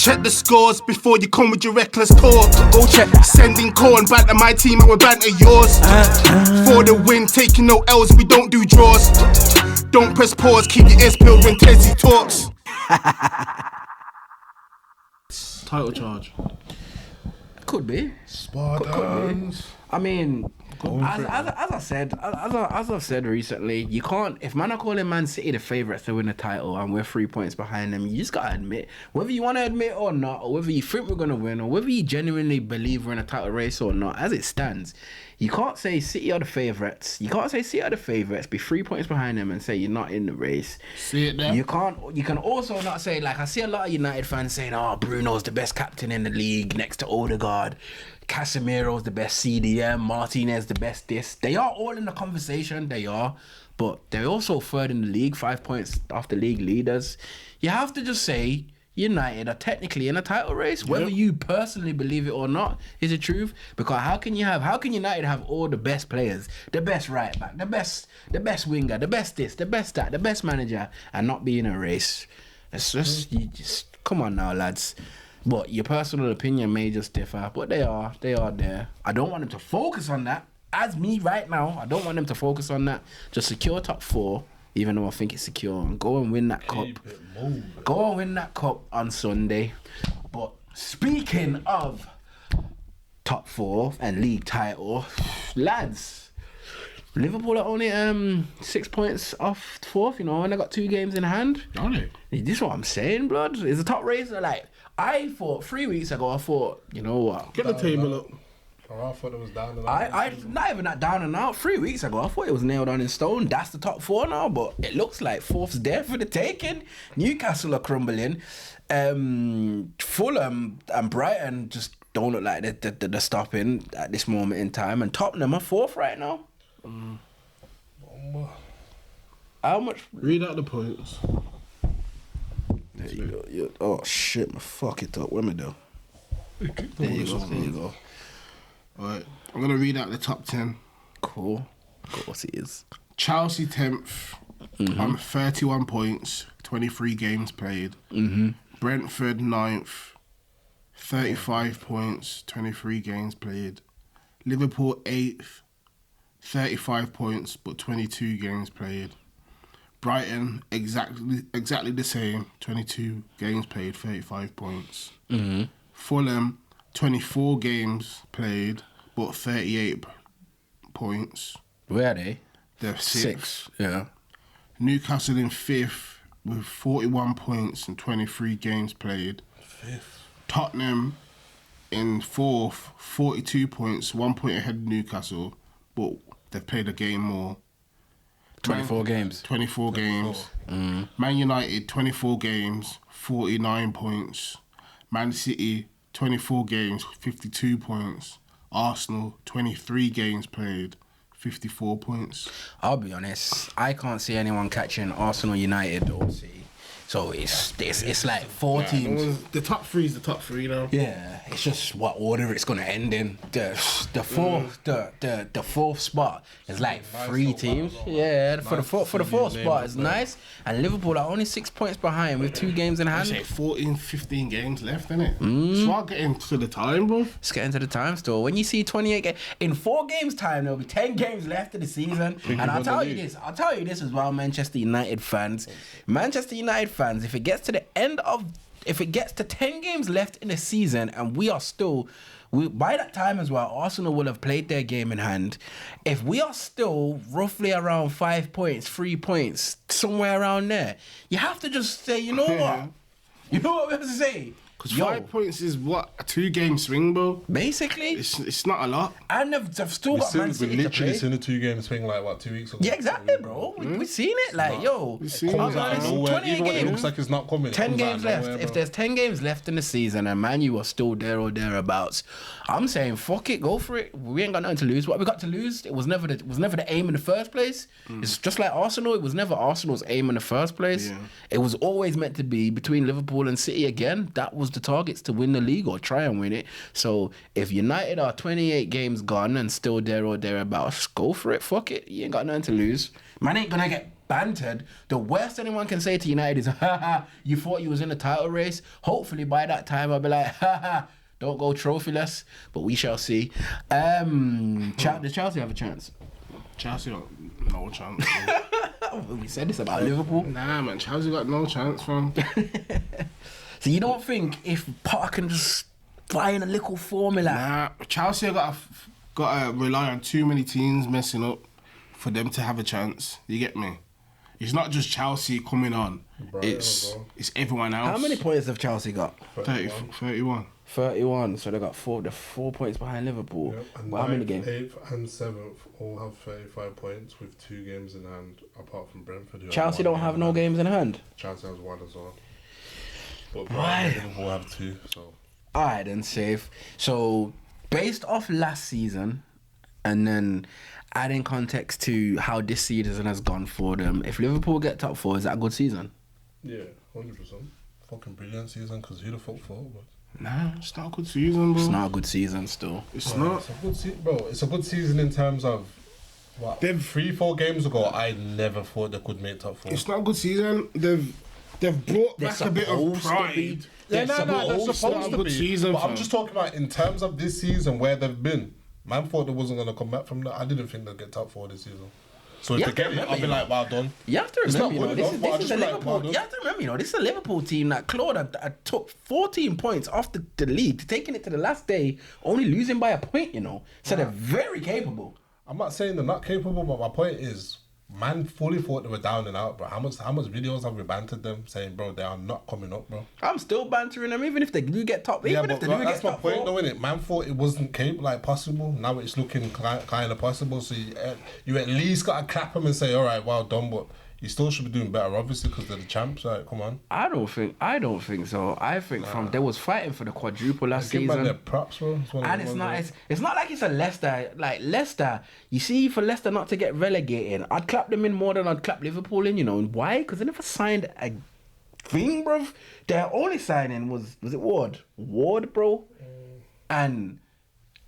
Check the scores before you come with your reckless talk. Go check. Sending call and banter my team and we banter yours. For the win, taking no L's, we don't do draws. Don't press pause, keep your ears peeled when Tezzy talks. Title charge. Could be. Spartans. I mean, as I've said recently, you can't. If man are calling Man City the favourites to win the title and we're 3 points behind them, you just gotta admit, whether you want to admit or not, or whether you think we're gonna win, or whether you genuinely believe we're in a title race or not. As it stands, you can't say City are the favourites. You can't say City are the favourites, be 3 points behind them, and say you're not in the race. See it there. You can't. You can also not say, like, I see a lot of United fans saying, "Oh, Bruno's the best captain in the league next to Odegaard. Casemiro's the best CDM, Martinez the best this." They are all in the conversation, they are, but they're also third in the league, 5 points off the league leaders. You have to just say United are technically in a title race, whether you personally believe it or not is the truth. Because how can United have all the best players, the best right back, the best winger, the best this, the best that, the best manager, and not be in a race? It's just, you just come on now, lads. But your personal opinion may just differ, but they are there. I don't want them to focus on that. As me right now, I don't want them to focus on that. Just secure top 4, even though I think it's secure, and go and win that cup. Go and win that cup on Sunday. But speaking of top 4 and league title, lads, Liverpool are only 6 points off 4th, you know, and they got 2 games in hand. Are they? This is what I'm saying, blood. It's a top race. Like, I thought 3 weeks ago, you know what? Get the table up. I thought it was down and out. I not even that down and out. 3 weeks ago, I thought it was nailed on in stone. That's the top 4 now, but it looks like 4th's there for the taking. Newcastle are crumbling. Fulham and Brighton just don't look like they're stopping at this moment in time. And Tottenham are 4th right now. How much? Read out the points. There you go. Oh shit, my fuck it up. Where am I though? There you go. Alright, I'm gonna read out the top 10. Cool. Of course it is. Chelsea 10th on 31 points, 23 games played. Brentford 9th, 35 points, 23 games played. Liverpool 8th, 35 points, but 22 games played. Brighton exactly the same, 22 games played, 35 points. Fulham 24 games played, but 38 points. Where are they? They're 6th. Yeah. Newcastle in 5th with 41 points and 23 games played. 5th. Tottenham in 4th, 42 points, 1 point ahead of Newcastle, but they've played a game more. 24 games. 24 games. Man United, 24 games, 49 points. Man City, 24 games, 52 points. Arsenal, 23 games played, 54 points. I'll be honest, I can't see anyone catching Arsenal, United, or City. So it's like 4 teams. The top 3 is the top 3 now. Yeah, it's just what order it's gonna end in. The fourth spot is like 3 teams. Yeah, for the fourth spot is nice. And Liverpool are only 6 points behind with 2 games in I hand. say 14, 15 games left, innit? Start getting to the time, bro. Let's get into the time store. When you see 28 games in 4 games time, there'll be 10 games left of the season. And I'll tell you this as well, Manchester United fans. If it gets to 10 games left in the season and by that time as well, Arsenal will have played their game in hand. If we are still roughly around 5 points, 3 points, somewhere around there, you have to just say, you know what? You know what we have to say? Because 5 points is what? A 2-game swing, bro? Basically. It's not a lot. And they've still got Man City We to literally play. seen a 2-game swing like, what, 2 weeks ago? Yeah, exactly, bro. We've seen it. Like, yo. We've seen I'll it. be honest, Nowhere. 28 Even when it games. looks like it's not coming. 10 games left. Nowhere, If bro. there's 10 games left in the season and Man U are still there or thereabouts, I'm saying fuck it, go for it. We ain't got nothing to lose. What we got to lose? It was never the aim in the first place. It's just like Arsenal. It was never Arsenal's aim in the first place. Yeah. It was always meant to be between Liverpool and City again. That was the targets, to win the league or try and win it. So if United are 28 games gone and still there or thereabouts, go for it. Fuck it. You ain't got nothing to lose. Man ain't gonna get bantered, the worst anyone can say to United is, ha, you thought you was in the title race. Hopefully by that time I'll be like, ha, don't go trophyless, but we shall see. Does Chelsea have a chance? Chelsea got no chance. We said this about Liverpool. Nah, man, Chelsea got no chance, fam. So you don't think if Potter can just find a little formula? Nah, Chelsea got to rely on too many teams messing up for them to have a chance. You get me? It's not just Chelsea coming on. It's everyone else. How many points have Chelsea got? 31. 31. So they got they're 4 points behind Liverpool. Yep. And Well, how many games? 8th and 7th all have 35 points with 2 games in hand, apart from Brentford. Who Chelsea have don't have no games in hand. Chelsea has 1 as well. But Right. Liverpool have 2. So Alright then, safe. So based off last season, and then adding context to how this season has gone for them, if Liverpool get top 4, is that a good season? yeah, 100%. Fucking brilliant season. Because who the fuck thought? But Nah, It's not a good season, bro. it's not a good season still. It's bro, not. It's a good season, bro. It's a good season in terms of what. They've- 3-4 games ago, I never thought they could make top 4. It's not a good season. They've brought They're back a bit of supposed to pride. be. Yeah, They're they're supposed supposed to to be. be. Season, But I'm fam. just talking about in terms of this season where they've been. Man thought they wasn't going to come back from that. I didn't think they'd get top 4 this season. So if You they have to get it, remember, I'll be you like, well done. You have to It's remember, not you know, good this enough, but I is just a feel like, Liverpool. well done. You have to remember, you know, this is a Liverpool team that Claude had took 14 points off the lead, taking it to the last day, only losing by a point. You know, so they're very capable. I'm not saying they're not capable, but my point is, man fully thought they were down and out, bro. How much videos have we bantered them saying, bro, they are not coming up, bro? I'm still bantering them, even if they do get top. Yeah, Even if but they do that's get my top point, 4. though, innit? Man thought it wasn't capable, like possible. Now it's looking kind of possible. So you at least got to clap them and say, all right, well done, but you still should be doing better, obviously, because they're the champs. Like, come on. I don't think so. I think from they was fighting for the quadruple last Give man their season. props, bro. And it's not like it's a Leicester. Like Leicester, you see, for Leicester not to get relegated, I'd clap them in more than I'd clap Liverpool in. You know why? Because they never signed a thing, bruv. Their only signing was it Ward, bro, and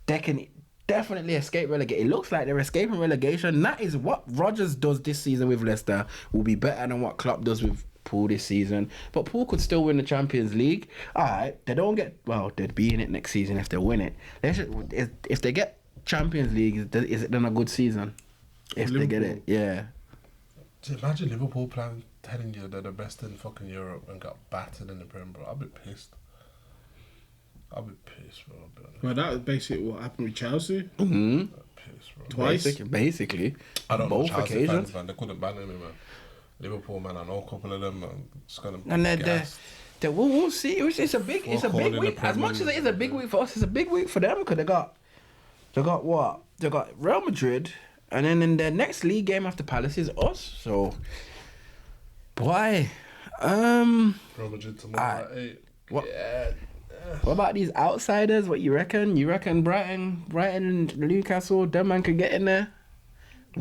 they can definitely escape relegation. It looks like they're escaping relegation. That is what Rodgers does this season with Leicester. Will be better than what Klopp does with Poole this season. But Poole could still win the Champions League. Alright, they don't get, well, they'd be in it next season if they win it. If they get Champions League, is it then a good season? If they get it, yeah. Imagine Liverpool telling you they're the best in fucking Europe and got battered in the Premier, bro. I'll be pissed. I'll be pissed, bro. Well, that was basically what happened with Chelsea. Mm-hmm. I'll be pissed, bro. Twice. Basically. I don't both know Chelsea occasions. fans, man. They couldn't ban me, man. Liverpool, man. I know a couple of them, man. Just gonna And gas. we'll see. It's a big Fuck all in the week. As much as Premier it is a big week for us, it's a big week for them because they got what? They got Real Madrid, and then in their next league game after Palace is us. So, boy, Real Madrid tomorrow at 8. what? Yeah. What about these outsiders? What you reckon? You reckon Brighton, Newcastle, them man could get in there?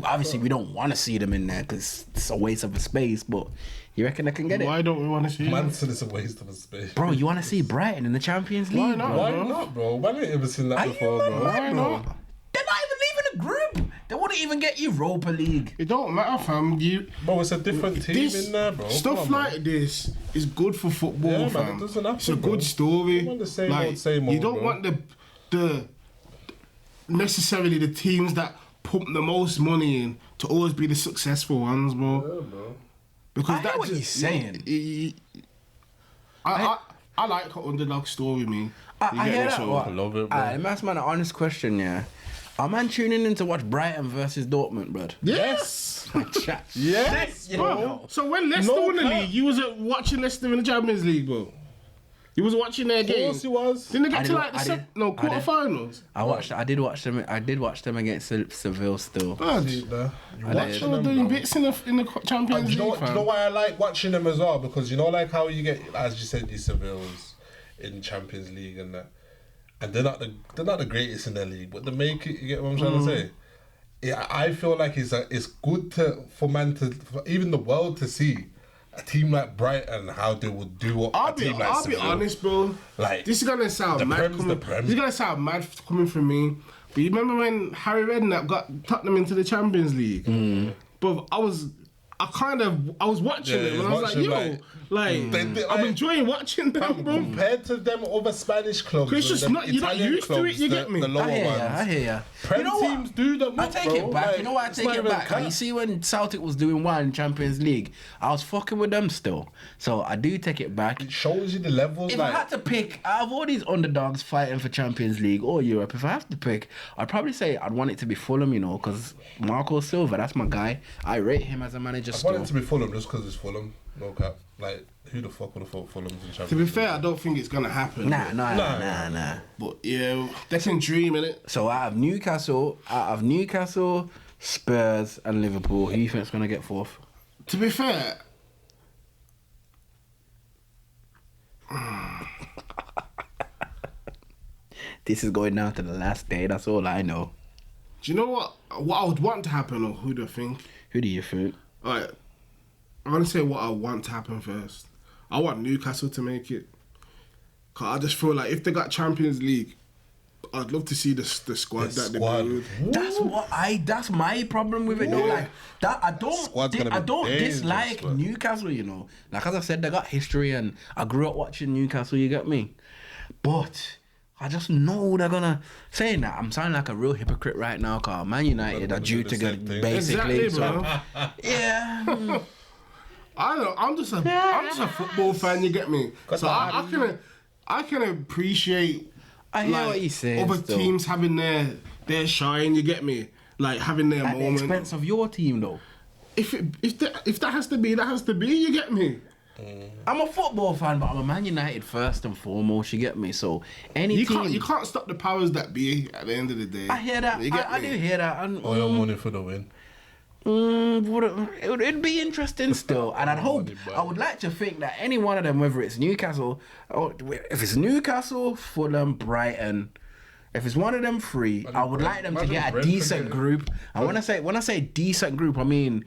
Obviously, we don't want to see them in there because it's a waste of a space. But you reckon they can get it? Why don't we want to see Man it? said it's a waste of a space. Bro, you want to see Brighton in the Champions League? Why not? bro? Why bro? not, bro? Man, I ain't ever seen that Are you before, mad, bro. Why not? They're not even leaving the group. They wouldn't even get Europa League. It don't matter, fam. Bro, it's a different team in there, bro. Stuff Come on, like this is good for football, Yeah, man, fam. it doesn't happen, It's a bro. good story. You want the same like, old, same you old, don't bro. want the necessarily the teams that pump the most money in to always be the successful ones, bro. Yeah, bro. Because I hear what you're saying. I like an underdog story, me. I hear that. So, What? I love it, bro. Let me ask man an honest question, yeah. Are man tuning in to watch Brighton versus Dortmund, bro? yes. Yes, You Bro, know. so when Leicester No won the cap. league, you was watching Leicester in the Champions League, bro. You was watching their Of game. course he was. Didn't they get I to did- like the I did- I did. quarterfinals? I did watch them. I did watch them against Seville still. Bad. See, there. You I watching did. They were them, doing bro. bits in the Champions Do you know, League, do you know fam. why I like watching them as well? Because you know, like how you get, as you said, these Sevilles in Champions League and that, and they're not the greatest in their league, but they make it. You get what I'm trying to say? Yeah, I feel like it's good for even the world to see a team like Brighton how they would do what I'll a team like be Seville. honest, bro. Like, this is gonna sound the mad. Prem's the Coming, Prem. this is gonna sound mad coming from me. But you remember when Harry Redknapp got Tottenham into the Champions League? But I I was watching Yeah, them he and I was was like, watching, I'm enjoying watching them, bro. Compared to them other Spanish clubs, It's just and them not- you're not Italian used to it, you get me? The lower I hear ones. ya, I hear ya. Prem You know what? teams do them. I take it back. You know why I take it back? You see, when Celtic was doing well in Champions League, I was fucking with them still. So I do take it back. It shows you the levels. If I had to pick out of all these underdogs fighting for Champions League or Europe, if I have to pick, I'd probably say I'd want it to be Fulham, you know, because Marco Silva, that's my guy. I rate him as a manager I still. want it to be Fulham just because it's Fulham. No cap. Like, who the fuck would have thought Fulham's in Champions To be League? fair, I don't think it's gonna happen. Nah. But yeah, they can dream in it. So out of Newcastle, Spurs and Liverpool, who do you think's going to get fourth? To be fair, This is going down to the last day, that's all I know. do you know what? What I would want to happen, or who do I think? Who do you think? Alright, I'm gonna say what I want to happen first. I want Newcastle to make it. Cause I just feel like if they got Champions League, I'd love to see the squad that they build. That's my problem with it though. Like that Squad's gonna be dangerous, dislike but- Newcastle, you know. Like as I said, they got history and I grew up watching Newcastle, you get me? But I just know they're gonna saying that I'm sounding like a real hypocrite right now, cause Man United are due do to the get same thing. basically Exactly, bro. yeah. I don't know. I'm just a football fan. You get me? So I can appreciate. I hear what you're saying. Other still. teams having their shine. You get me? Like having their At the moment. expense of your team though. If that has to be, that has to be. You get me? I'm a football fan, but I'm a Man United first and foremost. You get me? So any You team, can't stop the powers that be. At the end of the day, I hear that. You get I me? do hear that. And, All your money for the win. it'd be interesting still, and I'd hope. I would like to think that any one of them, whether it's Newcastle, or if it's Newcastle, Fulham, Brighton. If it's one of them three, I would like them to imagine get a Brentford decent get it. group. And when I say decent group, I mean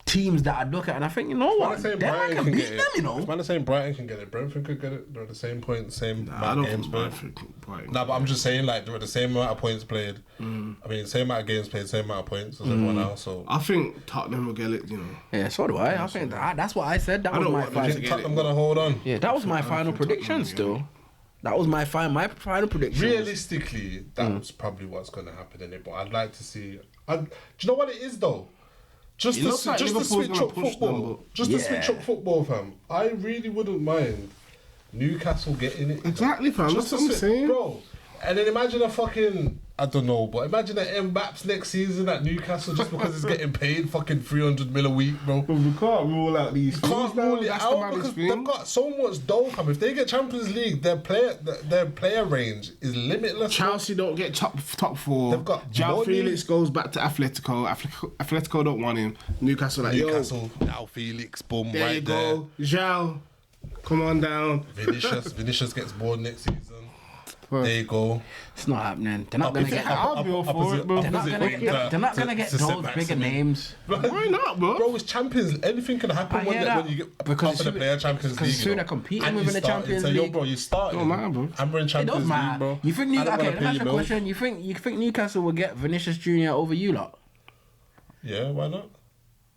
teams that I look at and I think, you know what, Man, them I can beat them, you know. Man, saying Brighton can get it. Brentford could get it. They're at the same point, same I amount don't of games think played. Brighton. Nah, but I'm just saying, like, they're at the same amount of points played. I mean, same amount of games played, same amount of points as everyone else. So I think Tottenham will get it. You know. Yeah, so do I. I think that's what I said. That I was don't my want them to final. get Tottenham gonna hold on. Yeah, that was my final prediction. Still, that was my final prediction. Realistically, that was probably what's gonna happen in it. But I'd like to see. Do you know what it is though? Just It to, looks like just to Liverpool's switch gonna up push football. them, but- Just to Yeah. switch up football, fam. I really wouldn't mind Newcastle getting it. Exactly, fam. That's Just to what I'm switch- saying. bro. And then imagine a fucking, I don't know, but imagine an Mbappé next season at Newcastle just because he's getting paid fucking 300 mil a week, bro. But we can't rule out these. Can't rule it out because they've got so much dough coming. If they get Champions League, their player range is limitless. Chelsea don't get top four. They've got João money. Felix goes back to Atletico. Atletico don't want him. Newcastle like Newcastle, now Felix, boom, Yo, there you right there. go. João, come on down. Vinicius gets bored next season. There you go. It's not happening. They're not gonna If it get. I'll be all for it, bro. They're not gonna get those bigger names. Why not, bro? Bro, it's Champions. Anything can happen I when, hear that. when you get Because top of the player Champions because League. soon they're competing within the Champions Yo, League. bro, you started. Don't matter, bro. I'm in It Champions does League, matter. bro. You think I don't wanna let me pay ask you a bills. question. You think Newcastle will get Vinicius Junior over you lot? Yeah, why not?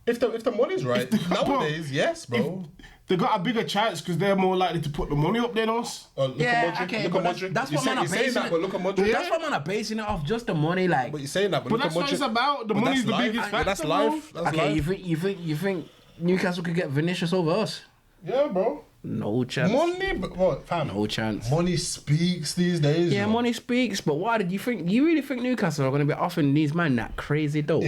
If the money's right nowadays, yes, bro. They got a bigger chance because they're more likely to put the money up than us. Look Yeah, at Modric. okay, Look but at Modric. that's You what say- man are you're saying basing that, it. but look at Modric. That's what man are basing it off. Just the money, like. But you're saying that, but But look that's at what Modric. it's about. The But money's that's the biggest life. factor. That's bro. life. That's Okay, life. you think Newcastle could get Vinicius over us? Yeah, bro. No chance. Money, but what, fam? No chance. Money speaks these days. Yeah, bro. money speaks, but why did you think? You really think Newcastle are going to be offering these men that crazy dough?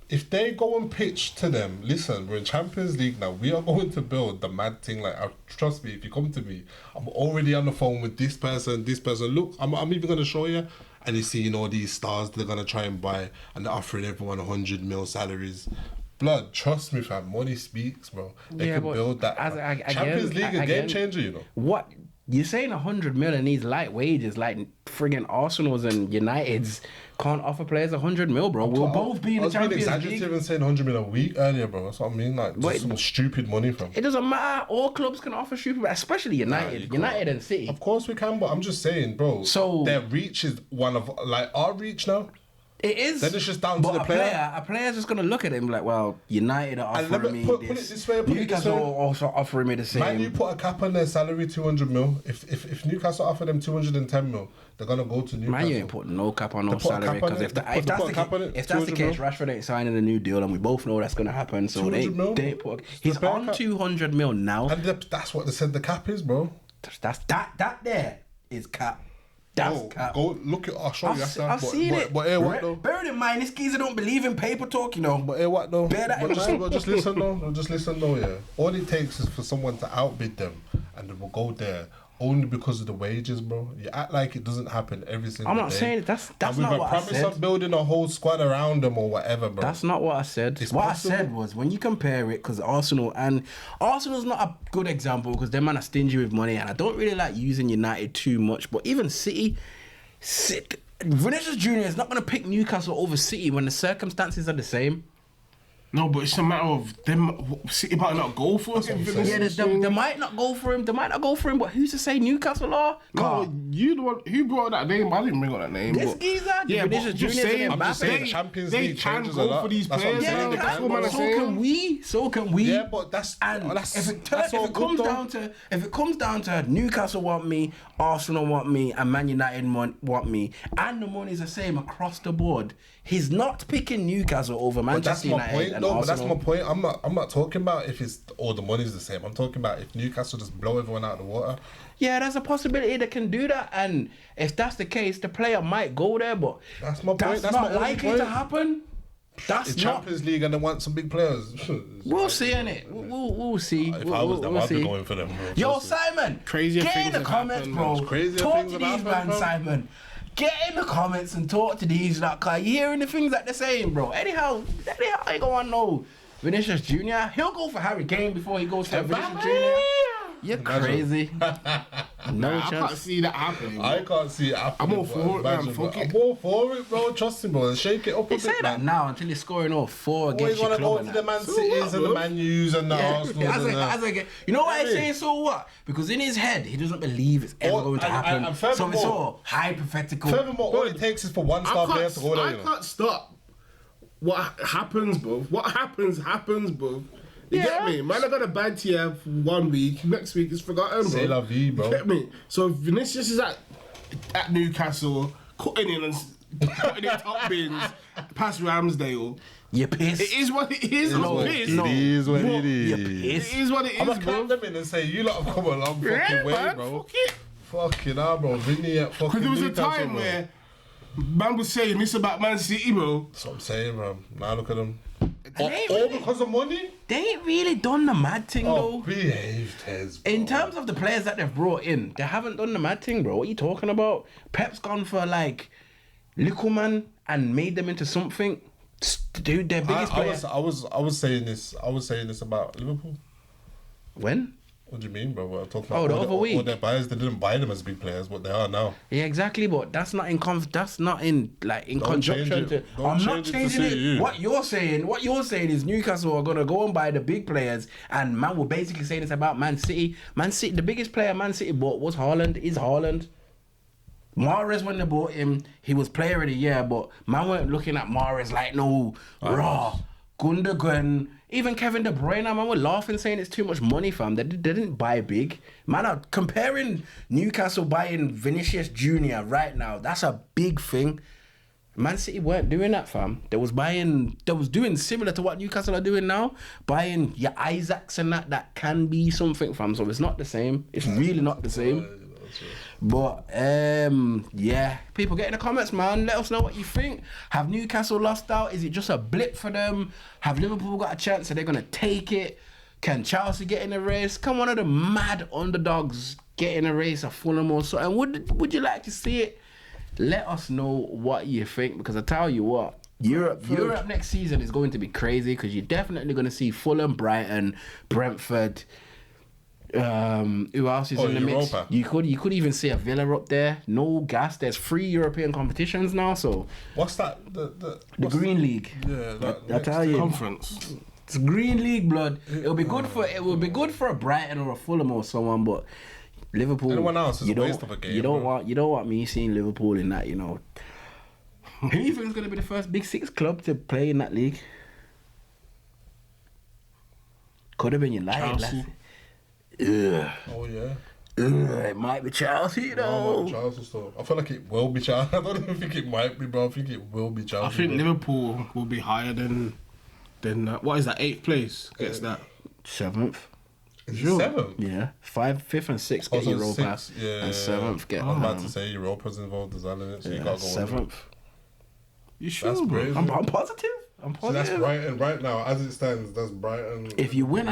If they go and pitch to them, listen, we're in Champions League now. We are going to build the mad thing. Like, trust me, if you come to me, I'm already on the phone with this person. Look, I'm even going to show you. And you see, all these stars they're going to try and buy, and they're offering everyone 100 mil salaries. Blood, trust me, fam. Money speaks, bro. They can but build that. Champions League is a game changer, What? You're saying 100 million needs light wages, like friggin' Arsenal's and United's can't offer players 100 mil, bro. We'll both be in the Champions I was being League. exaggerative and saying 100 mil a week earlier, bro. That's what I mean. Like, just some stupid money from. It doesn't matter. All clubs can offer stupid, especially United. United and City. Of course we can, but I'm just saying, bro. So- their reach is one of like our reach now. It is. Then it's just down to but the player. A player's just gonna look at him like, well, United are And offering me put this. it this way, put it this Newcastle way. are also offering me the same. Man, you put a cap on their salary, 200 mil. If Newcastle offer them 210 mil, they're gonna go to Newcastle. Man, you ain't putting no cap on no They put a salary cap on because it. if They that's put a cap on it, if that's the 200 case, mil. Rashford ain't signing a new deal, and we both know that's gonna happen. So 200 mil? they ain't put. He's fair on cap. 200 mil now. And that's what they said the cap is, bro. That there is cap. That's cap. Go look at. I'll show you. I've seen it. But here what though? Bearing in mind, this geezer don't believe in paper talk, you know. But here what though? Bear that in But just listen though. Just listen though. Yeah. All it takes is for someone to outbid them, and they will go there. Only because of the wages, bro. You act like it doesn't happen every single day. I'm not saying that's and not with a what I promise said. of building a whole squad around them or whatever, bro. That's not what I said. It's what possible. I said was when you compare it, because Arsenal's not a good example because them man are stingy with money, and I don't really like using United too much. But even City, Vinicius Junior is not going to pick Newcastle over City when the circumstances are the same. No, but it's a matter of them. City might not go for him. Yeah, they might not go for him. But who's to say Newcastle are? No, you the one who brought that name. I didn't bring up that name. This but- geezer, Vinicius but just Junior, saying, and I'm just saying Mbappe. the Champions they League can changes a go lot. for these That's what I'm players. saying. Yeah, They That's can, what bro. I'm so saying. can we. So can we. Yeah, but that's if it all comes good, down to Newcastle want me, Arsenal want me, and Man United want me, and the money's the same across the board, he's not picking Newcastle over But that's Manchester my United point, and though. But Arsenal. that's my point. I'm not talking about if it's all the money's the same. I'm talking about if Newcastle just blow everyone out of the water. Yeah, there's a possibility they can do that, and if that's the case, the player might go there, but That's my point. that's That's not my only likely point. to happen. That's The not. Champions League and they want some big players. We'll see, innit? We'll see. If I was them, We'll I'd be see. going for them. Bro. Yo, Trust me. Simon, Crazier get in things the have comments, happened, bro. man. Crazier Talk things to have these happened, man, bro. Simon. Get in the comments and talk to these like, cause you hearing the things that they're saying, bro. Anyhow, I go on no Vinicius Junior. He'll go for Harry Kane before he goes for Vinicius Junior. You're crazy. No I can't chance. see that happening. I can't see it happening. I'm all but for it, man. imagine, Fuck bro. it. I'm all for it, bro. Trust me, bro. Shake it up a They bit, say that man. now until you're scoring all 4 Always against your want to club. go to and the that. Man So Cities what, and the bro? Man U's and the Arsenals As and I that. get, you know why he's Really? saying so what? Because in his head, he doesn't believe it's ever Or- going to and- happen. and So it's furthermore- all hypothetical. Furthermore, all it takes is for one star player to go there. I You know. can't stop. What happens, bro? What happens, bro. You get me? Man, I got a bad tier for 1 week. Next week it's forgotten, bro. C'est la vie, bro. You get me? So if Vinicius is at Newcastle, cutting in and putting in top bins past Ramsdale. You're pissed. It is what it is. No, I'm pissed. no. It is what You're it is. pissed. It is what it is, I'm gonna bro. count them in and say, you lot have come a long fucking Yeah, way, man, bro. fuck it. Fucking hell, bro. Vinny at fucking Because there was a Newcastle, time bro. where man was saying this about Man City, bro. That's what I'm saying, bro. Now look at them. ain't All really- because of money? They ain't really done the mad thing, Oh, though. behave, Tez, bro. In terms of the players that they've brought in, they haven't done the mad thing, bro. What are you talking about? Pep's gone for, like, little man and made them into something. Dude, their biggest player. I was saying this about Liverpool. When? What do you mean, bro? What I'm talking Oh, about the all other all week. their buyers, they didn't buy them as big players, but they are now. Yeah, exactly, but that's not in conjunction change to. it. Don't I'm not change it to changing suit it. you. What you're saying is Newcastle are gonna go and buy the big players, and man, we're basically saying this about Man City. Man City, the biggest player Man City bought was Haaland. Is Haaland. Mahrez, when they bought him, he was player of the year, but man weren't looking at Mahrez like no raw. Gundogan, even Kevin De Bruyne, man, were laughing saying it's too much money, fam. They didn't buy big. Man, are comparing Newcastle buying Vinicius Junior right now, that's a big thing. Man City weren't doing that, fam. They was doing similar to what Newcastle are doing now, buying your Isaacs and that can be something, fam. So it's not the same. It's really not the same. But yeah, people get in the comments, man. Let us know what you think. Have Newcastle lost out? Is it just a blip for them? Have Liverpool got a chance? Are they gonna take it? Can Chelsea get in a race? Can one of the mad underdogs get in a race, a Fulham or something? Would you like to see it? Let us know what you think, because I tell you what, Europe next season is going to be crazy, because you're definitely going to see Fulham, Brighton, Brentford. Who else is in the mix? Europa. You could even see a Villa up there. No gas. There's 3 European competitions now. So What's that? the what's Green League. Yeah, I tell you, Conference. it's Green League, blood. It will be good for a Brighton or a Fulham or someone, but Liverpool. Anyone else is you a don't- waste of a game, You don't bro. want me seeing Liverpool in that. You know, Who do you think is going to be the first Big Six club to play in that league? Could have been United. Chelsea. Oh yeah. It might be Chelsea, No, though. Chelsea still. I feel like it will be Chelsea. I don't even think it might be, bro. I think it will be Chelsea. I think bro. Liverpool will be higher than what is that, 8th place? Gets that. 7th. Is Sure. it 7th? Yeah. 5th and 6th get Also Europa. 6th, yeah. And 7th get. I was about to say Europa's involved as well in it, so you gotta go on. 7th. You sure, That's bro? brave. I'm positive. I'm So that's positive. Brighton right now, as it stands. That's Brighton. If you win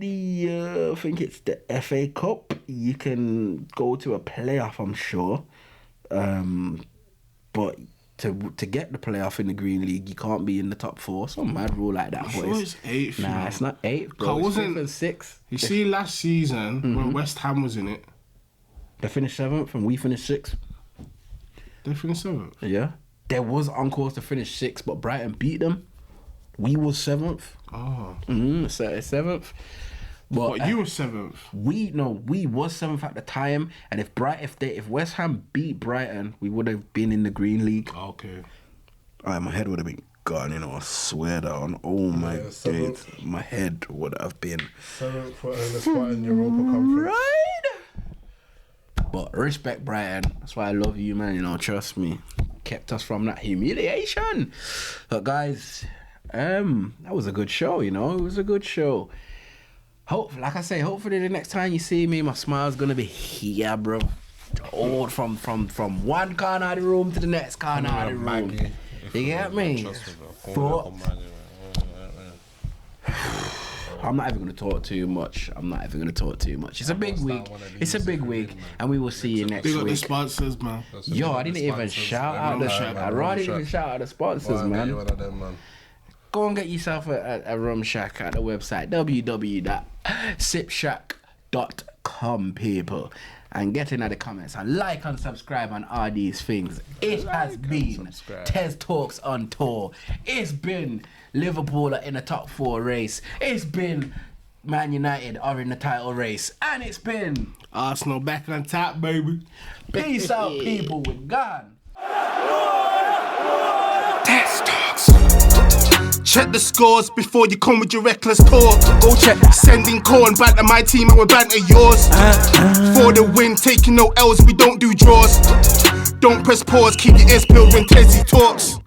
the, I think it's the FA Cup, you can go to a playoff. I'm sure, but to get the playoff in the Green League, you can't be in the top 4. Some mad rule like that. I'm sure it's 8th. you Nah, know. it's not 8th, bro. Carl, It's wasn't- 5th and 6th. You see, last season when West Ham was in it, They finished 7th and we finished 6th. they finished 7th. Yeah, there was on course to finish 6th, but Brighton beat them. We was 7th. Oh, So it's 7th. But but you were 7th. we was 7th at the time, and if West Ham beat Brighton, we would have been in the Green League. Okay. My head would have been gone, I swear down. Oh my Yeah, days, 7th. my head would have been 7th for in the spot in Europa Conference. right. But respect Brighton. That's why I love you, man. Trust me, kept us from that humiliation. But guys, that was a good show. It was a good show. Hopefully the next time you see me, my smile's gonna be here, bro. All from one corner of the room to the next corner of the room. Maggie, You get me? Trust me, bro. But I'm not even gonna talk too much. It's a big week. It's a big week, and we will see you next Big up the week. sponsors, man. Yo, I didn't even shout out the. I didn't even shout out the sponsors, man. Go and get yourself a rum shack at the website www.sipshack.com, people, and get in the comments and like and subscribe on all these things. It has been TezTalks on tour. It's been Liverpool in the top 4 race. It's been Man United are in the title race, and it's been Arsenal back on top, baby. peace out, people. With God. Check the scores before you come with your reckless talk. Go check. Sending call and banter my team and we'll banter yours. For the win, taking no L's, we don't do draws. Don't press pause, keep your ears peeled when TezTalks.